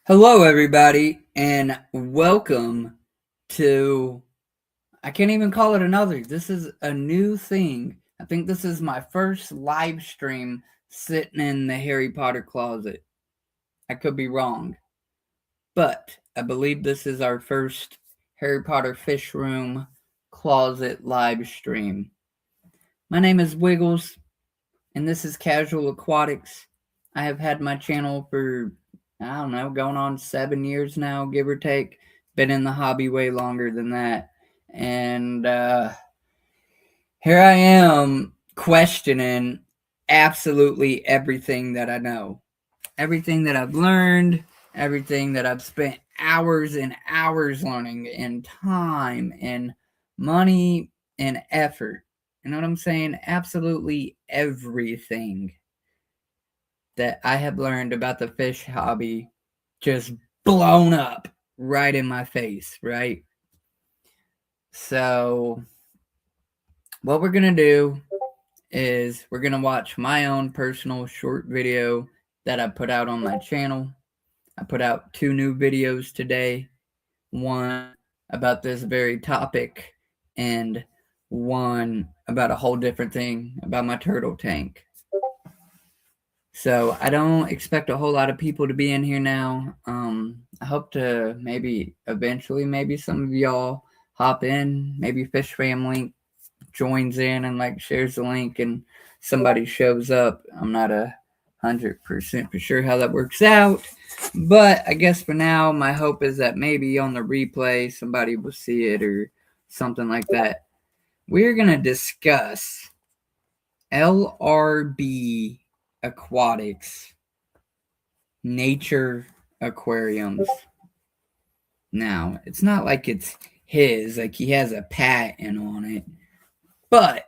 Hello, everybody, and welcome to, I can't even call it another. This is a new thing. I think this is my first live stream sitting in the Harry Potter closet. I could be wrong, but I believe this is our first Harry Potter Fish Room closet live stream. My name is Wiggles, and this is Casual Aquatics. I have had my channel for, I don't know, going on 7 years now, give or take. Been in the hobby way longer than that. And here I am questioning absolutely everything that I know. Everything that I've learned, everything that I've spent hours and hours learning, and time and money and effort. You know what I'm saying? Absolutely everything that I have learned about the fish hobby just blown up right in my face, right? So, what we're going to do is we're going to watch my own personal short video that I put out on my channel. I put out 2 new videos today, one about this very topic and one about a whole different thing about my turtle tank. So I don't expect a whole lot of people to be in here now. I hope to maybe eventually, maybe some of y'all hop in. Maybe Fish Fam Link joins in and like shares the link, and somebody shows up. I'm not 100% for sure how that works out, but I guess for now, my hope is that maybe on the replay somebody will see it or something like that. We're gonna discuss LRB Aquatics nature aquariums. Now, it's not like it's his, like he has a patent on it, but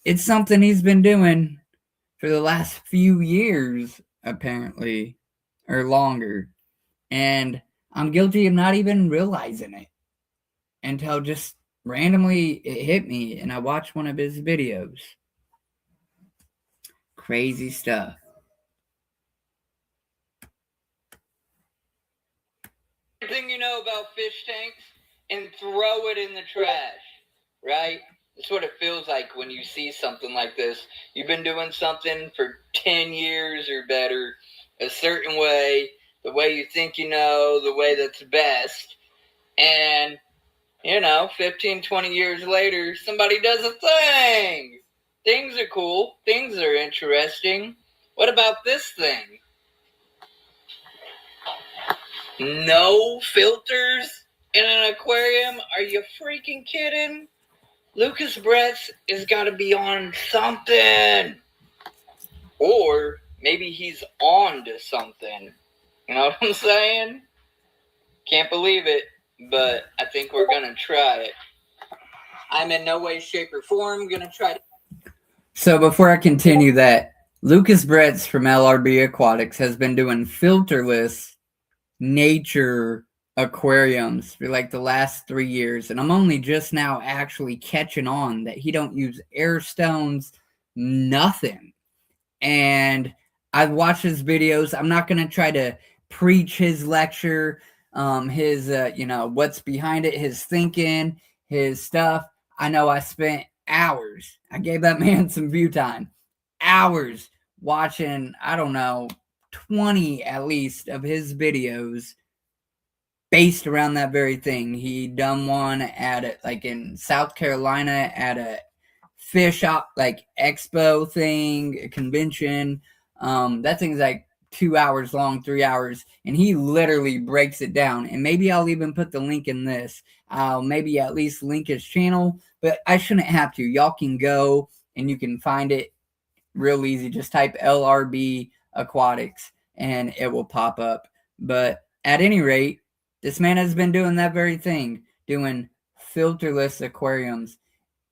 it's something he's been doing for the last few years, apparently, or longer. And I'm guilty of not even realizing it until just randomly it hit me and I watched one of his videos. Crazy stuff. Everything you know about fish tanks and throw it in the trash, right? That's what it feels like when you see something like this. You've been doing something for 10 years or better, a certain way, the way you think you know, the way that's best. And, 15, 20 years later, somebody does a thing. Things are cool. Things are interesting. What about this thing? No filters in an aquarium? Are you freaking kidding? Lucas Bretz has got to be on something. Or maybe he's on to something. You know what I'm saying? Can't believe it, but I think we're going to try it. I'm in no way, shape, or form going to try it. So before I continue that, Lucas Bretz from LRB Aquatics has been doing filterless nature aquariums for like the last 3 years, and I'm only just now actually catching on that he don't use air stones, nothing. And I've watched his videos. I'm not gonna try to preach his lecture, his what's behind it, his thinking, his stuff. I know I spent hours. I gave that man some view time, hours watching, I don't know, 20 at least of his videos based around that very thing. He done one at like in South Carolina at a fish up like expo thing, a convention. That thing's like 2 hours long, 3 hours, and he literally breaks it down. And maybe I'll even put the link in this. I'll maybe at least link his channel, but I shouldn't have to. Y'all can go and you can find it real easy. Just type LRB Aquatics and it will pop up. But at any rate, this man has been doing that very thing, doing filterless aquariums.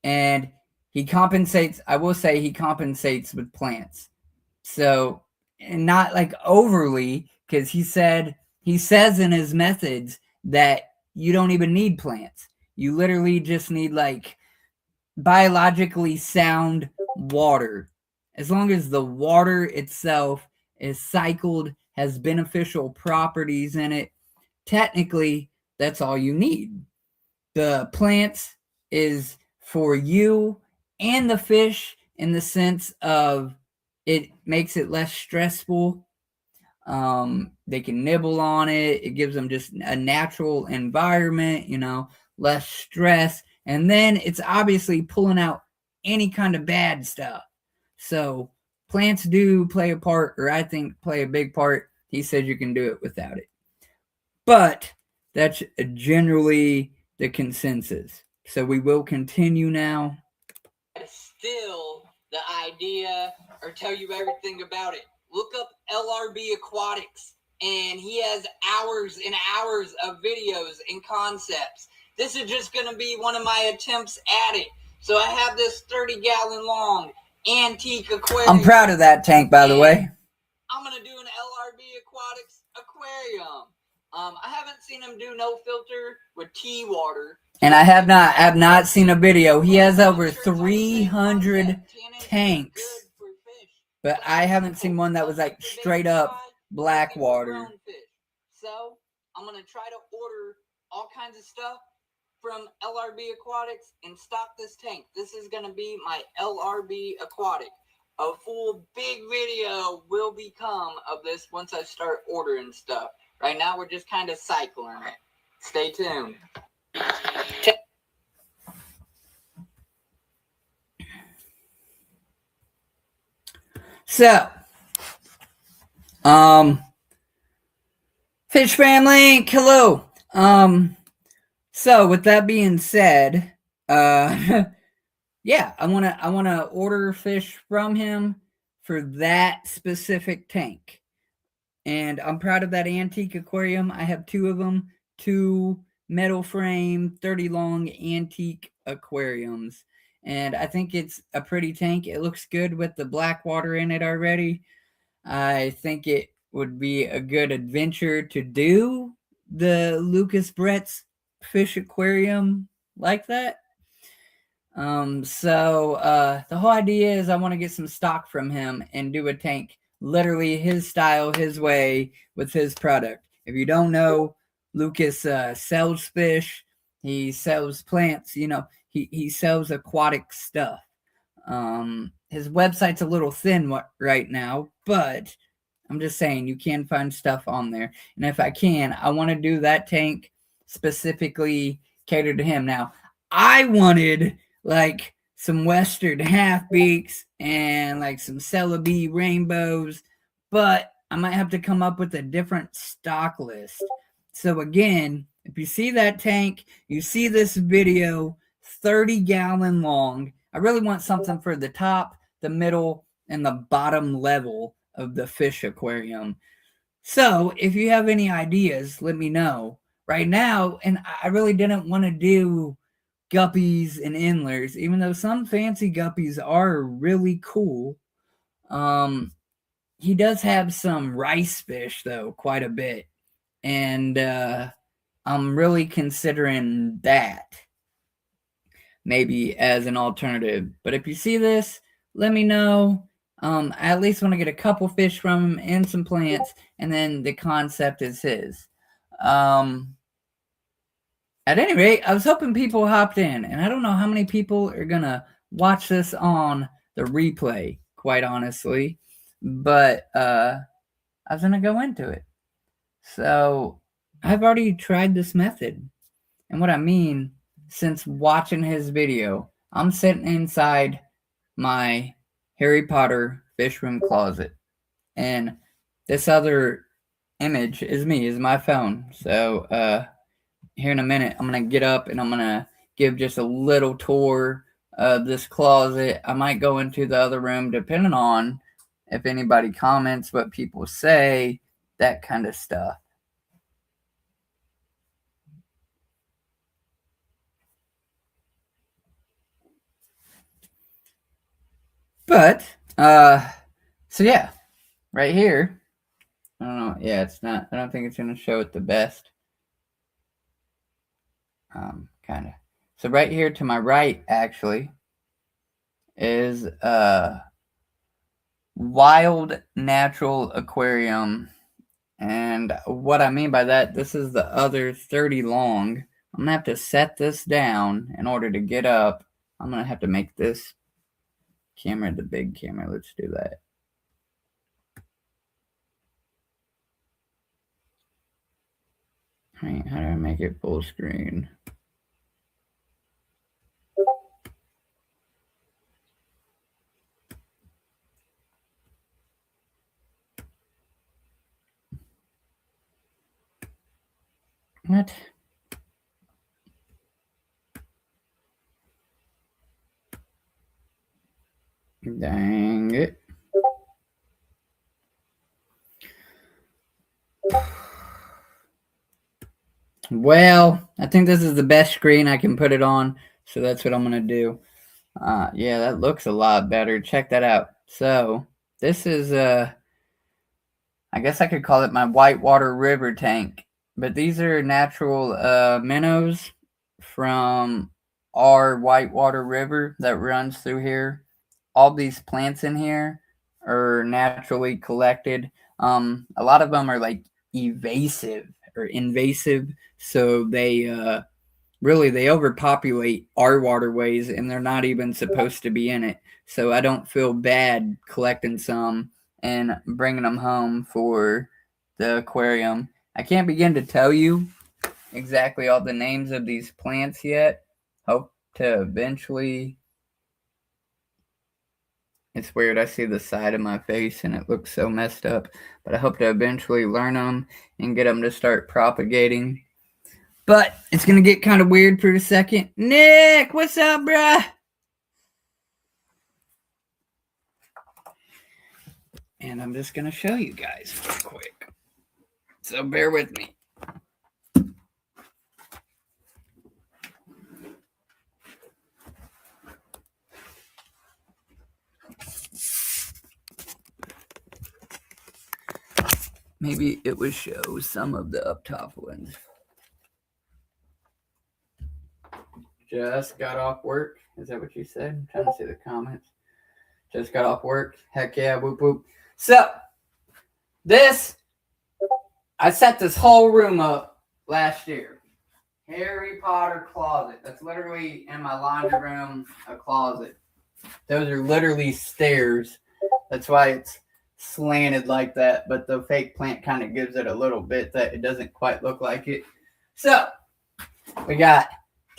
And he compensates, I will say he compensates with plants. So, and not like overly, because he says in his methods that you don't even need plants. You literally just need like biologically sound water. As long as the water itself is cycled, has beneficial properties in it, technically, that's all you need. The plants is for you and the fish in the sense of it makes it less stressful. They can nibble on it. It gives them just a natural environment, less stress. And then it's obviously pulling out any kind of bad stuff. So plants do play a part, or I think play a big part. He said you can do it without it. But that's generally the consensus. So we will continue now. Still the idea or tell you everything about it. Look up LRB Aquatics, and he has hours and hours of videos and concepts. This is just going to be one of my attempts at it. So I have this 30-gallon long antique aquarium. I'm proud of that tank, by the way. I'm going to do an LRB Aquatics aquarium. I haven't seen him do no filter with tea water. And I have not seen a video. He has over 300 tanks. But I haven't seen one that was like straight up black water. So I'm going to try to order all kinds of stuff from LRB Aquatics and stock this tank. This is going to be my LRB Aquatic. A full big video will become of this once I start ordering stuff. Right now we're just kind of cycling it. Stay tuned. So, Fish Family, hello. So with that being said, yeah, I wanna order fish from him for that specific tank. And I'm proud of that antique aquarium. I have 2 of them, 2 metal frame, 30 long antique aquariums. And I think it's a pretty tank. It looks good with the black water in it already. I think it would be a good adventure to do the Lucas Brett's fish aquarium like that. So the whole idea is I want to get some stock from him and do a tank literally his style, his way, with his product. If you don't know, Lucas sells fish. He sells plants. He sells aquatic stuff. His website's a little thin right now, but I'm just saying you can find stuff on there. And if I can, I want to do that tank specifically catered to him. Now, I wanted like some Western half beaks and like some Celebi rainbows, but I might have to come up with a different stock list. So again, if you see that tank, you see this video, 30-gallon long. I really want something for the top, the middle, and the bottom level of the fish aquarium. So if you have any ideas, let me know. Right now, and I really didn't want to do guppies and endlers, even though some fancy guppies are really cool. He does have some rice fish, though, quite a bit. And I'm really considering that maybe as an alternative. But if you see this, let me know. I at least want to get a couple fish from him and some plants, and then the concept is his. At any rate, I was hoping people hopped in, and I don't know how many people are going to watch this on the replay, quite honestly. But I was going to go into it. So I've already tried this method. And what I mean, since watching his video, I'm sitting inside my Harry Potter fish room closet. And this other image is me, is my phone. So here in a minute, I'm going to get up and I'm going to give just a little tour of this closet. I might go into the other room depending on if anybody comments, what people say, that kind of stuff. But, so yeah, right here, I don't know, yeah, it's not, I don't think it's going to show it the best. Kind of. So right here to my right, actually, is Wild Natural Aquarium, And what I mean by that, this is the other 30 long. I'm gonna have to set this down in order to get up. I'm gonna have to make this camera the big camera. Let's do that. Right, how do I make it full screen? What? Dang it. Well, I think this is the best screen I can put it on, so that's what I'm going to do. Yeah, that looks a lot better. Check that out. So, this is, I guess I could call it my whitewater river tank. But these are natural minnows from our whitewater river that runs through here. All these plants in here are naturally collected. A lot of them are like evasive or invasive, so they they overpopulate our waterways, and they're not even supposed to be in it. So I don't feel bad collecting some and bringing them home for the aquarium. I can't begin to tell you exactly all the names of these plants yet. Hope to eventually. It's weird. I see the side of my face and it looks so messed up. But I hope to eventually learn them and get them to start propagating. But it's going to get kind of weird for a second. Nick, what's up, bruh? And I'm just going to show you guys real quick. So bear with me. Maybe it would show some of the up top ones. Just got off work. Is that what you said? I'm trying to see the comments. Just got off work. Heck yeah, whoop whoop. So, I set this whole room up last year. Harry Potter closet. That's literally in my laundry room, a closet. Those are literally stairs. That's why it's slanted like that, but the fake plant kind of gives it a little bit that it doesn't quite look like it. So, we got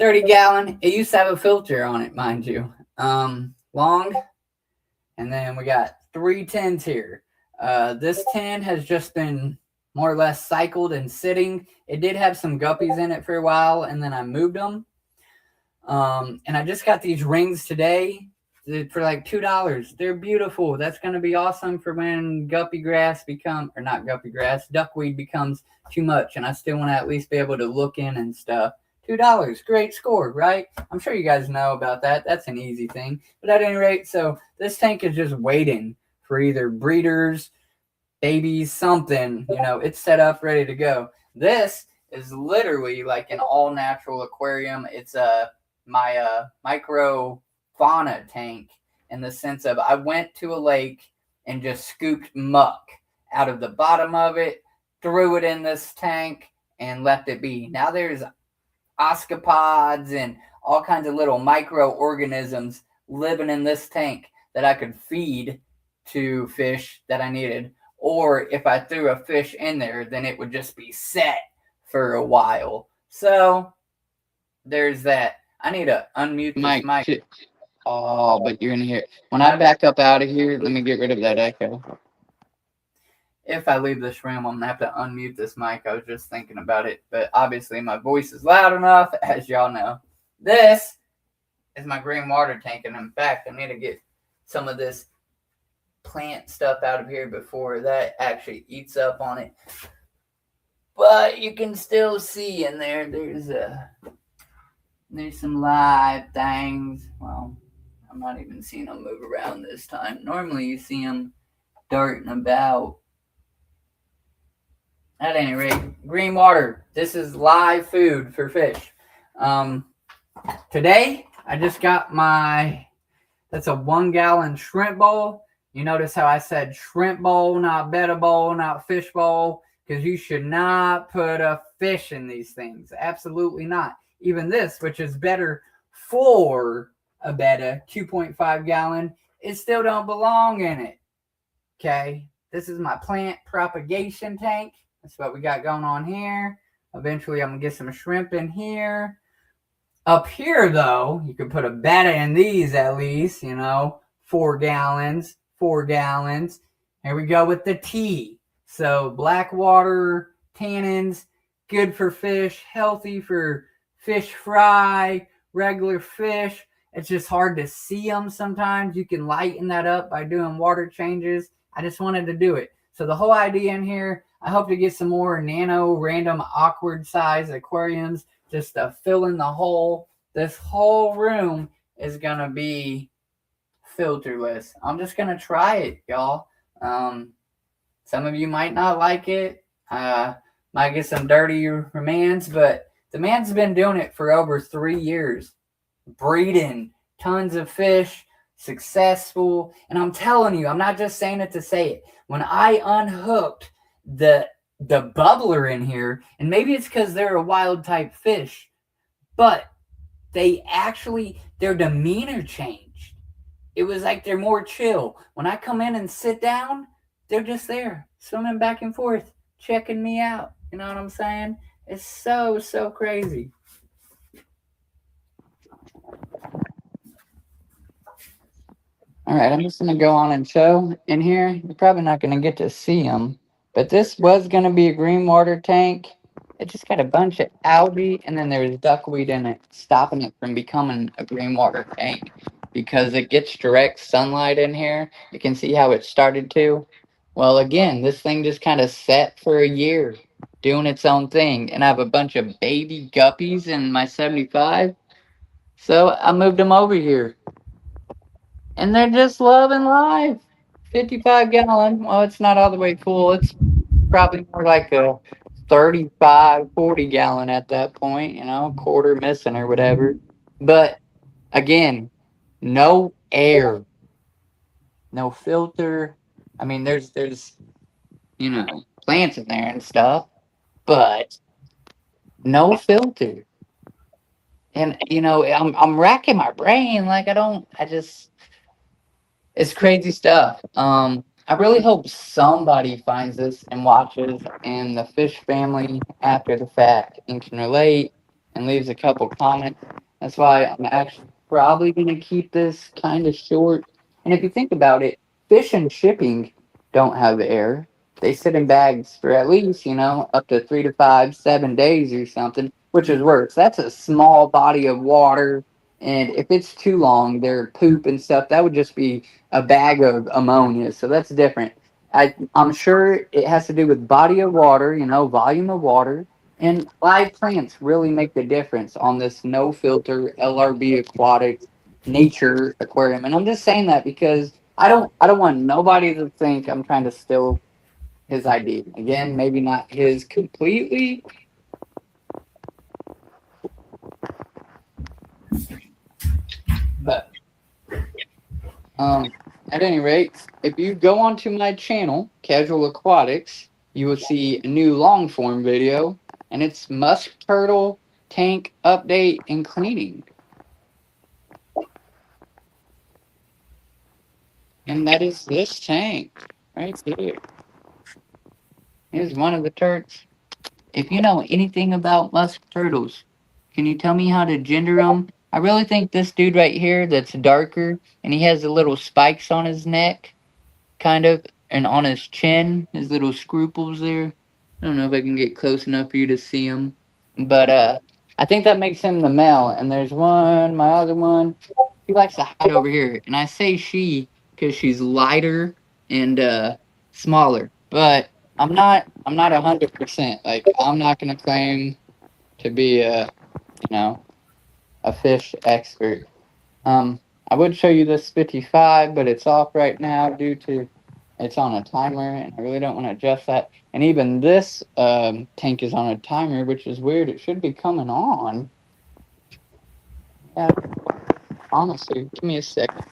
30-gallon. It used to have a filter on it, mind you. Long. And then we got 3 tins here. This tin has just been more or less cycled and sitting. It did have some guppies in it for a while, and then I moved them. And I just got these rings today for like $2. They're beautiful. That's going to be awesome for when duckweed becomes too much, and I still want to at least be able to look in and stuff. $2, great score, right? I'm sure you guys know about that. That's an easy thing. But at any rate, so this tank is just waiting for either breeders, babies, something. It's set up, ready to go. This is literally like an all-natural aquarium. It's my micro fauna tank, in the sense of I went to a lake and just scooped muck out of the bottom of it, threw it in this tank, and left it be. Now there's oscopods and all kinds of little microorganisms living in this tank that I could feed to fish that I needed. Or if I threw a fish in there, then it would just be set for a while. So there's that. I need to unmute this mic. Oh, but you're going to hear it. When I back up out of here, let me get rid of that echo. If I leave this room, I'm going to have to unmute this mic. I was just thinking about it. But obviously, my voice is loud enough, as y'all know. This is my green water tank. And in fact, I need to get some of this plant stuff out of here before that actually eats up on it. But you can still see in there, there's some live things. Well, I'm not even seeing them move around this time. Normally you see them darting about. At any rate, green water. This is live food for fish. Today, I just got that's a 1-gallon shrimp bowl. You notice how I said shrimp bowl, not betta bowl, not fish bowl, because you should not put a fish in these things. Absolutely not. Even this, which is better for a betta, 2.5 gallon, it still don't belong in it. Okay, this is my plant propagation tank. That's what we got going on here. Eventually, I'm gonna get some shrimp in here. Up here, though, you can put a betta in these at least, 4 gallons, 4 gallons. Here we go with the tea. So black water, tannins, good for fish, healthy for fish fry, regular fish. It's just hard to see them sometimes. You can lighten that up by doing water changes. I just wanted to do it. So the whole idea in here, I hope to get some more nano, random, awkward size aquariums just to fill in the hole. This whole room is going to be filterless. I'm just going to try it, y'all. Some of you might not like it. Might get some dirty remands, but the man's been doing it for over 3 years. Breeding tons of fish, successful. And I'm telling you, I'm not just saying it to say it. When I unhooked the bubbler in here, and maybe it's because they're a wild type fish, but their demeanor changed. It was like they're more chill. When I come in and sit down, they're just there, swimming back and forth, checking me out. You know what I'm saying? It's so, so crazy. All right, I'm just going to go on and show in here. You're probably not going to get to see them, but this was going to be a green water tank. It just got a bunch of algae, and then there's duckweed in it, stopping it from becoming a green water tank because it gets direct sunlight in here. You can see how it started to. Well, again, this thing just kind of sat for a year doing its own thing, and I have a bunch of baby guppies in my 75, so I moved them over here. And they're just loving life. 55 gallon. Well, it's not all the way full. It's probably more like a 35, 40 gallon at that point, quarter missing or whatever. But again, no air, no filter. I mean, there's plants in there and stuff, but no filter. And I'm racking my brain like it's crazy stuff. I really hope somebody finds this and watches, and the fish family after the fact and can relate and leaves a couple comments. That's why I'm actually probably going to keep this kind of short. And if you think about it, fish and shipping don't have air. They sit in bags for at least, up to 3 to 5, 7 days or something, which is worse. That's a small body of water. And if it's too long, their poop and stuff, that would just be a bag of ammonia. So that's different. I'm sure it has to do with body of water, volume of water. And live plants really make the difference on this no filter LRB aquatic nature aquarium. And I'm just saying that because I don't want nobody to think I'm trying to steal his idea. Again, maybe not his completely. But at any rate, if you go onto my channel, Casual Aquatics, you will see a new long form video, and it's musk turtle tank update and cleaning. And that is this tank right here. Here's one of the turds. If you know anything about musk turtles, can you tell me how to gender them? I really think this dude right here that's darker, and he has the little spikes on his neck, kind of, and on his chin, his little scruples there. I don't know if I can get close enough for you to see him, but I think that makes him the male. And there's my other one. She likes to hide over here, and I say she because she's lighter and smaller. But I'm not 100%. Like I'm not gonna claim to be a fish expert. I would show you this 55, but it's off right now due to it's on a timer, and I really don't want to adjust that. And even this tank is on a timer, which is weird. It should be coming on. Yeah, honestly, give me a second.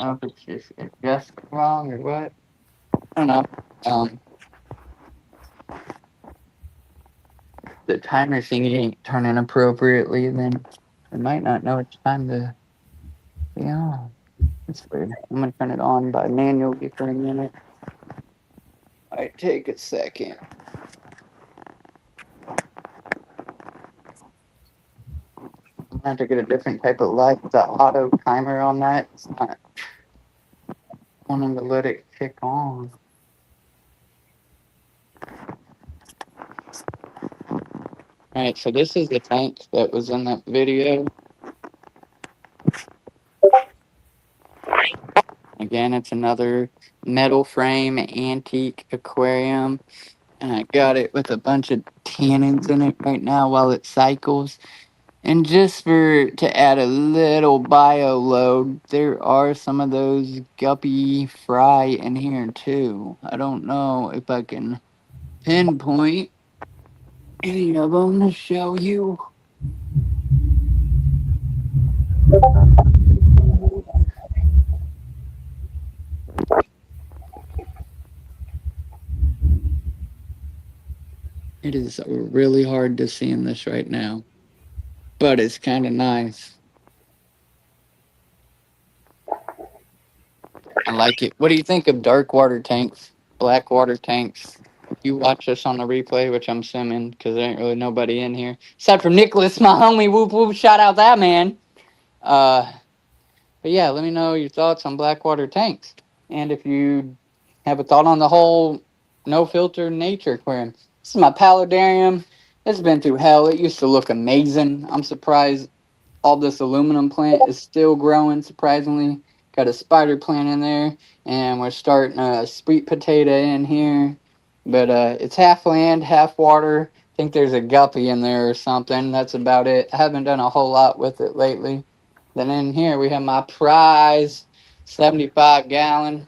don't know if it's just adjusted wrong or what. I don't know. The timer thingy ain't turning appropriately, then it might not know it's time to be on. That's weird. I'm gonna turn it on by manually for a minute. Might take a second. I'm gonna have to get a different type of light. The auto timer on that, it's not wanting to let it kick on. Alright, so this is the tank that was in that video. Again, it's another metal frame antique aquarium. And I got it with a bunch of tannins in it right now while it cycles. And just to add a little bio load, there are some of those guppy fry in here too. I don't know if I can pinpoint any of them to show you. It is really hard to see in this right now, but it's kind of nice. I like it. What do you think of dark water tanks, black water tanks? You watch this on the replay, which I'm assuming because there ain't really nobody in here except for Nicholas, my homie. Whoop whoop! Shout out that man. But yeah, let me know your thoughts on black water tanks, and if you have a thought on the whole no filter nature aquarium. This is my paludarium. It's been through hell. It used to look amazing. I'm surprised all this aluminum plant is still growing, surprisingly. Got a spider plant in there, and we're starting a sweet potato in here. But it's half land, half water. I think there's a guppy in there or something. That's about it. I haven't done a whole lot with it lately. Then in here we have my prize 75-gallon.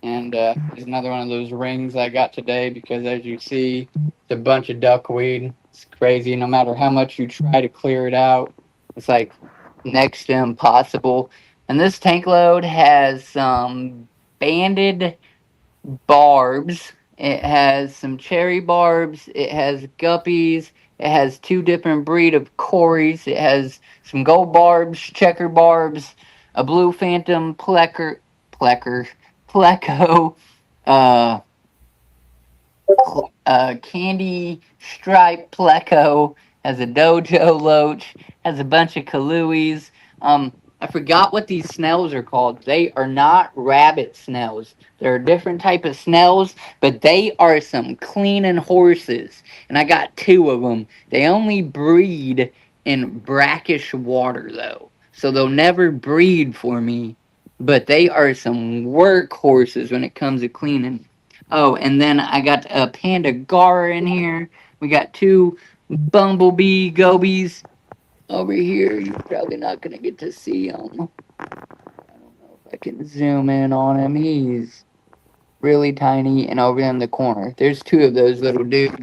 And there's another one of those rings I got today because, as you see, it's a bunch of duckweed. It's crazy. No matter how much you try to clear it out, it's like next to impossible. And this tank load has some banded barbs. It has some cherry barbs. It has guppies. It has two different breed of cories. It has some gold barbs, checker barbs, a blue phantom pleco, uh, candy stripe pleco, has a dojo loach, has a bunch of kaluis. I forgot what these snails are called. They are not rabbit snails. They're a different type of snails, but they are some cleaning horses. And I got two of them. They only breed in brackish water, though. So they'll never breed for me. But they are some work horses when it comes to cleaning. Oh, and then I got a panda gar in here. We got two bumblebee gobies over here. You're probably not gonna get to see him. I don't know if I can zoom in on him. He's really tiny and over in the corner. There's two of those little dudes.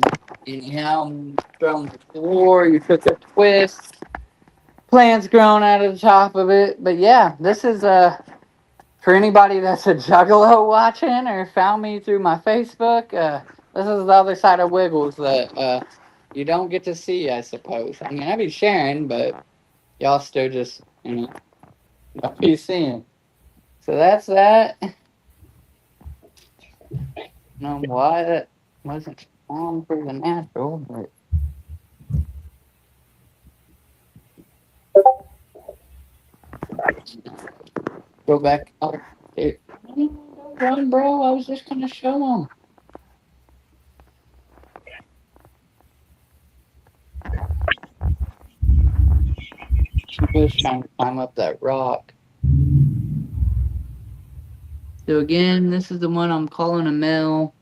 Anyhow, from the floor, you took a twist. Plants growing out of the top of it. But yeah, this is for anybody that's a juggalo watching or found me through my Facebook. This is the other side of Wiggles that you don't get to see, I suppose. I mean, I'd be sharing, but y'all still just, don't be seeing. So that's that. I don't know why that wasn't on for the natural, but go back up there. Don't run, bro. I was just gonna show them. She was trying to climb up that rock. So again, this is the one I'm calling a male.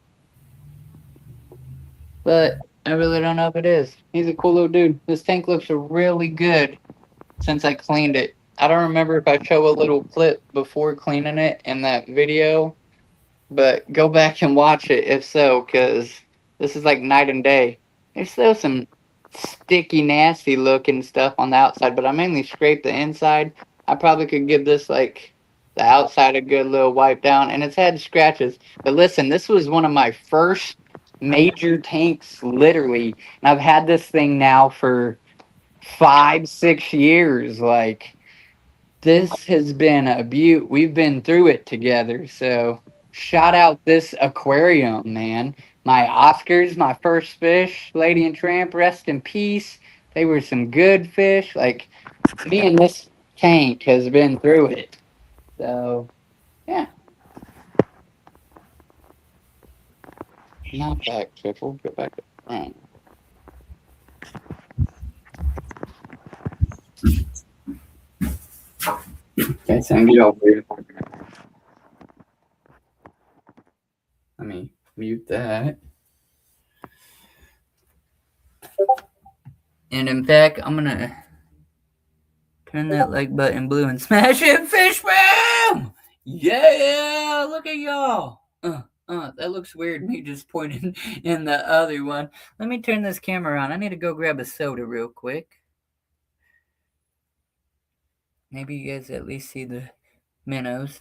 But I really don't know if it is. He's a cool little dude. This tank looks really good since I cleaned it. I don't remember if I show a little clip before cleaning it in that video, but go back and watch it if so, because this is like night and day. There's still some sticky, nasty looking stuff on the outside, but I mainly scraped the inside. I probably could give this like the outside a good little wipe down, and it's had scratches. But listen, this was one of my first major tanks, literally, and I've had this thing now for 5, 6 years. Like this has been a beaut. We've been through it together. So shout out this aquarium, man. My Oscars, my first fish, Lady and Tramp, rest in peace. They were some good fish. Like me and this tank has been through it. So yeah, not back triple, go back to front. Okay, so get over here. Let me mute that. And in fact, I'm gonna turn that like button blue and smash it, fish boom! Yeah, look at y'all. That looks weird. Me just pointing in the other one. Let me turn this camera on. I need to go grab a soda real quick. Maybe you guys at least see the minnows.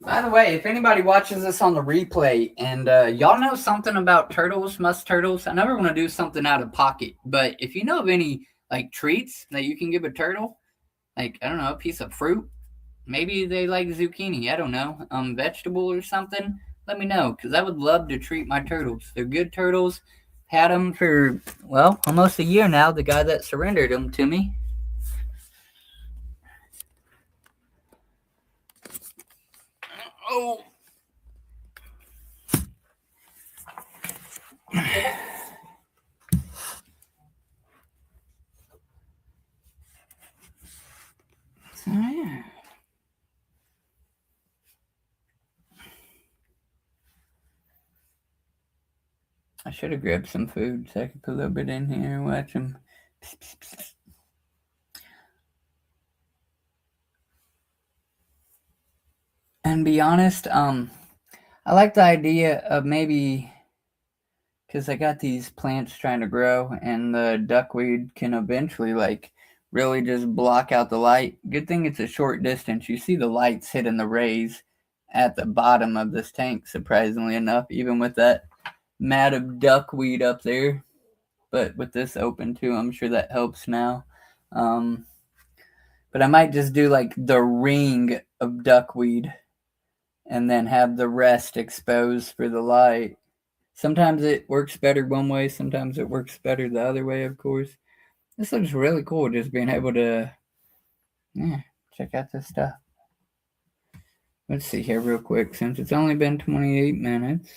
By the way, if anybody watches this on the replay and y'all know something about turtles, musk turtles, I never want to do something out of pocket, but if you know of any like treats that you can give a turtle, like I don't know, a piece of fruit, maybe they like zucchini, I don't know, vegetable or something, let me know because I would love to treat my turtles. They're good turtles. Had them for, well, almost a year now, the guy that surrendered them to me. Oh. So, yeah. I should have grabbed some food so I could put a little bit in here and watch them. And be honest, I like the idea of maybe, because I got these plants trying to grow, and the duckweed can eventually like really just block out the light. Good thing it's a short distance. You see the lights hitting the rays at the bottom of this tank, surprisingly enough, even with that mat of duckweed up there. But with this open too, I'm sure that helps now. But I might just do like the ring of duckweed and then have the rest exposed for the light. Sometimes it works better one way, sometimes it works better the other way, of course. This looks really cool, just being able to check out this stuff. Let's see here real quick, since it's only been 28 minutes.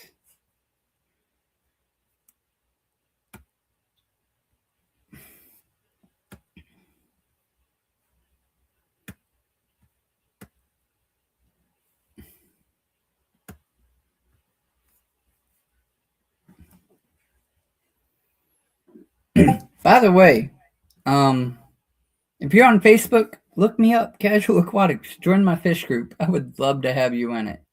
By the way, if you're on Facebook, look me up, Casual Aquatics. Join my fish group. I would love to have you in it.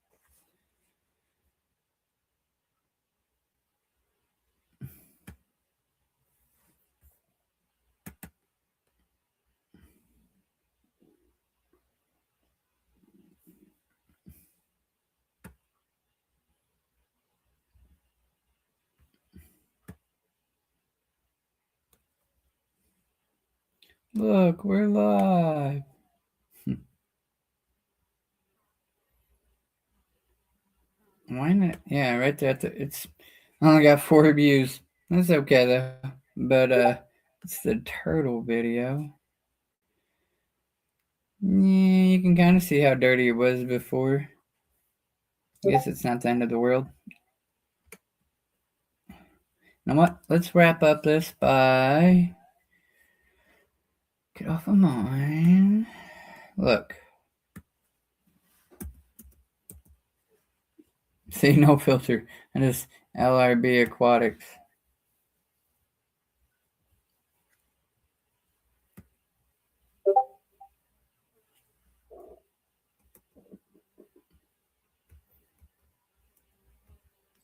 Look, we're live. Why not? Yeah, right there. It's I only got 4 views. That's okay though. But it's the turtle video. Yeah, you can kind of see how dirty it was before. I guess it's not the end of the world. You know what? Let's wrap up this by get off of mine. Look. See, no filter. And just LRB Aquatics.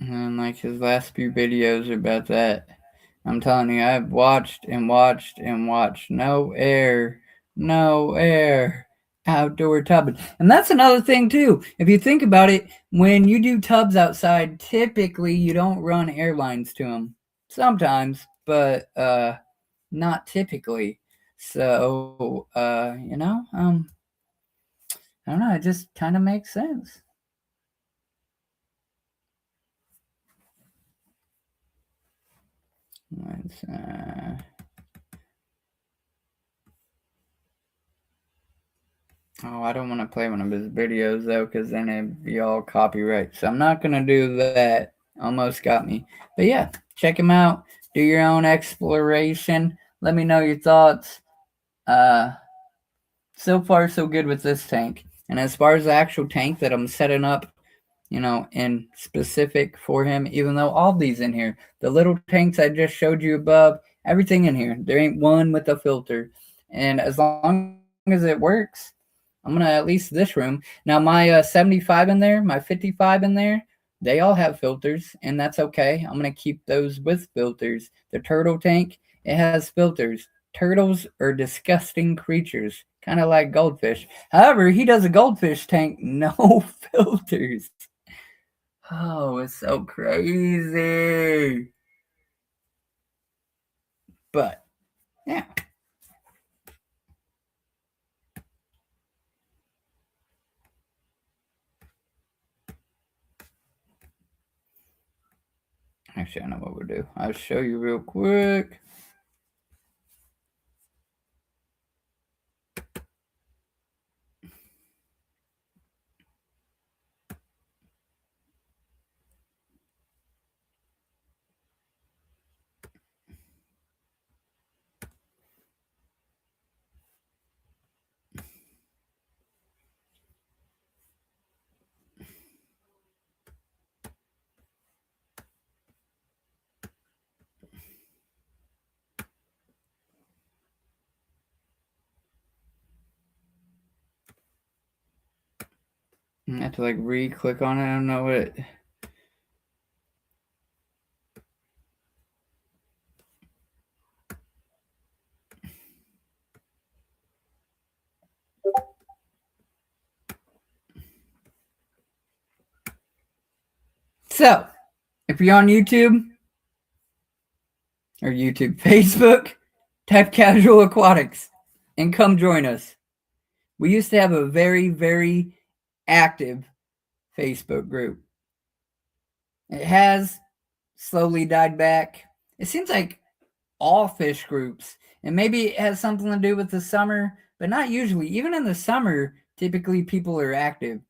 And like his last few videos are about that. I'm telling you, I've watched and watched and watched. No air, no air, outdoor tubbing. And that's another thing too. If you think about it, when you do tubs outside, typically you don't run airlines to them. Sometimes, but not typically. So I don't know. It just kind of makes sense. Let's, oh, I don't want to play one of his videos though, because then it'd be all copyright. So I'm not gonna do that. Almost got me. But yeah, check him out. Do your own exploration. Let me know your thoughts. Uh, so far so good with this tank. And as far as the actual tank that I'm setting up, in specific for him, even though all these in here, the little tanks I just showed you above, everything in here, there ain't one with a filter. And as long as it works, I'm gonna at least this room. Now my 75 in there, my 55 in there, they all have filters, and that's okay. I'm gonna keep those with filters. The turtle tank, it has filters. Turtles are disgusting creatures, kind of like goldfish. However, he does a goldfish tank, no filters. Oh, it's so crazy. But yeah. Actually, I know what we'll do. I'll show you real quick. I have to like re-click on it. I don't know what it. So, if you're on YouTube or YouTube, Facebook, type Casual Aquatics and come join us. We used to have a very, very active Facebook group. It has slowly died back. It seems like all fish groups, and maybe it has something to do with the summer, but not usually. Even in the summer, typically people are active,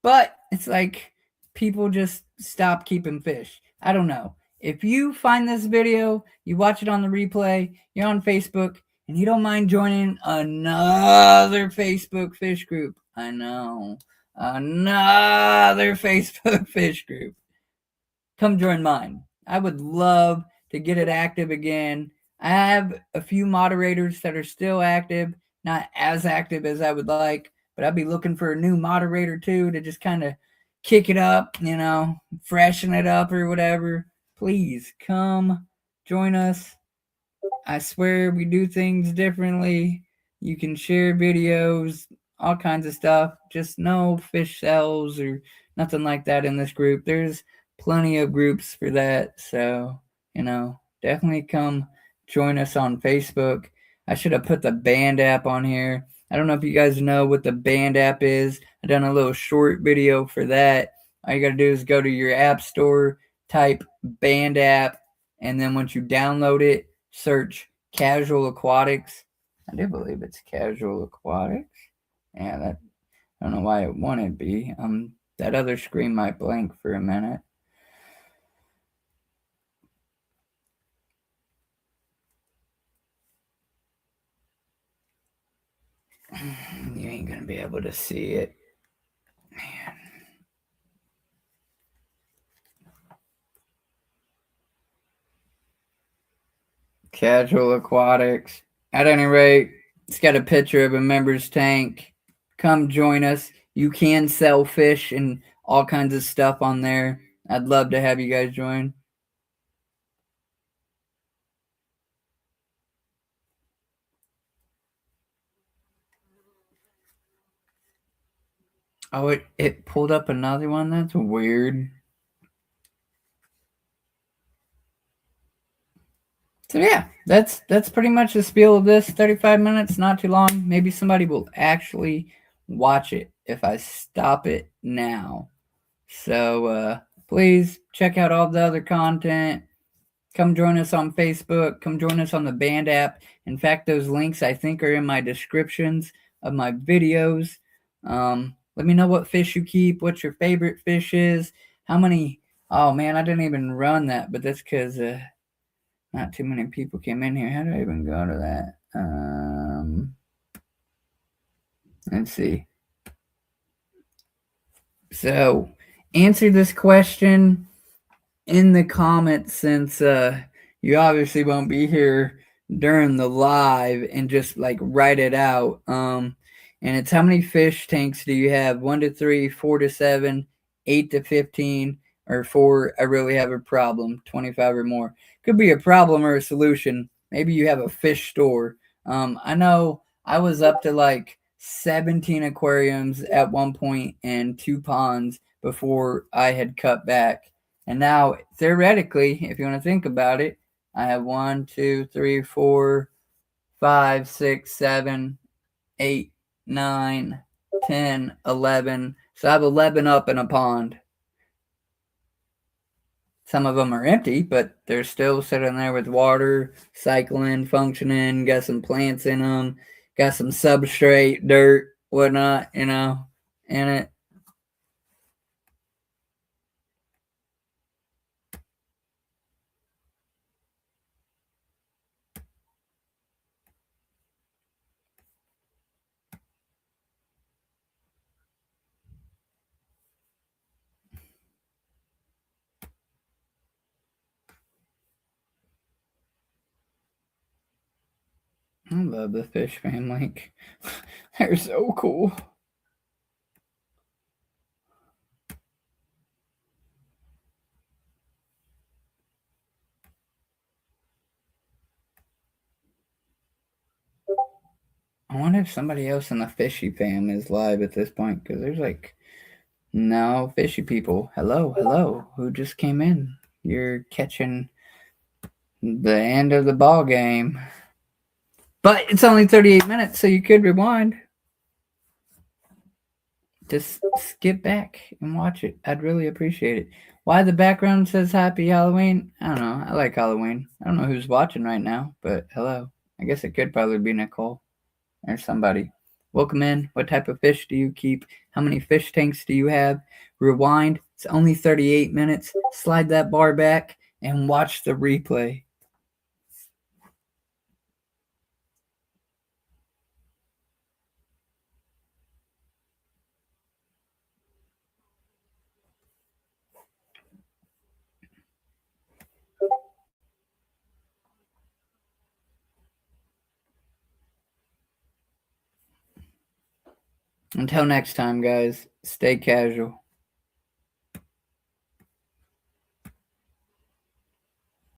but it's like people just stop keeping fish. I don't know. If you find this video, you watch it on the replay, you're on Facebook, and you don't mind joining another Facebook fish group, I know, another Facebook fish group, come join mine. I would love to get it active again. I have a few moderators that are still active, not as active as I would like, but I'd be looking for a new moderator too to just kind of kick it up, freshen it up or whatever. Please come join us. I swear we do things differently. You can share videos, all kinds of stuff. Just no fish cells or nothing like that in this group. There's plenty of groups for that. So, definitely come join us on Facebook. I should have put the band app on here. I don't know if you guys know what the band app is. I done a little short video for that. All you got to do is go to your app store, type band app, and then once you download it, search Casual Aquatics. I do believe it's Casual Aquatics. Yeah, that I don't know why it wouldn't be. That other screen might blank for a minute. You ain't gonna be able to see it. Man. Casual Aquatics. At any rate, it's got a picture of a member's tank. Come join us. You can sell fish and all kinds of stuff on there. I'd love to have you guys join. Oh, it pulled up another one? That's weird. So yeah, that's pretty much the spiel of this. 35 minutes, not too long. Maybe somebody will actually watch it if I stop it now. So please check out all the other content. Come join us on Facebook. Come join us on the Band app. In fact, those links I think are in my descriptions of my videos. Let me know what fish you keep, what your favorite fish is, how many. Oh man, I didn't even run that, but that's because not too many people came in here. How do I even go to that? Let's see. So, answer this question in the comments since you obviously won't be here during the live, and just like write it out. And it's how many fish tanks do you have? 1 to 3, 4 to 7, 8 to 15, or 4, I really have a problem, 25 or more. Could be a problem or a solution. Maybe you have a fish store. I know I was up to like 17 aquariums at one point and 2 ponds before I had cut back. And now, theoretically, if you want to think about it, I have 1, 2, 3, 4, 5, 6, 7, 8, 9, 10, 11. So I have 11 up in a pond. Some of them are empty, but they're still sitting there with water, cycling, functioning, got some plants in them, got some substrate, dirt, whatnot, in it. I love the fish family. They're so cool. I wonder if somebody else in the fishy fam is live at this point, because there's like no fishy people. Hello, who just came in? You're catching the end of the ball game. But it's only 38 minutes, so you could rewind. Just skip back and watch it. I'd really appreciate it. Why the background says Happy Halloween? I don't know. I like Halloween. I don't know who's watching right now, but hello. I guess it could probably be Nicole or somebody. Welcome in. What type of fish do you keep? How many fish tanks do you have? Rewind. It's only 38 minutes. Slide that bar back and watch the replay. Until next time, guys, stay casual.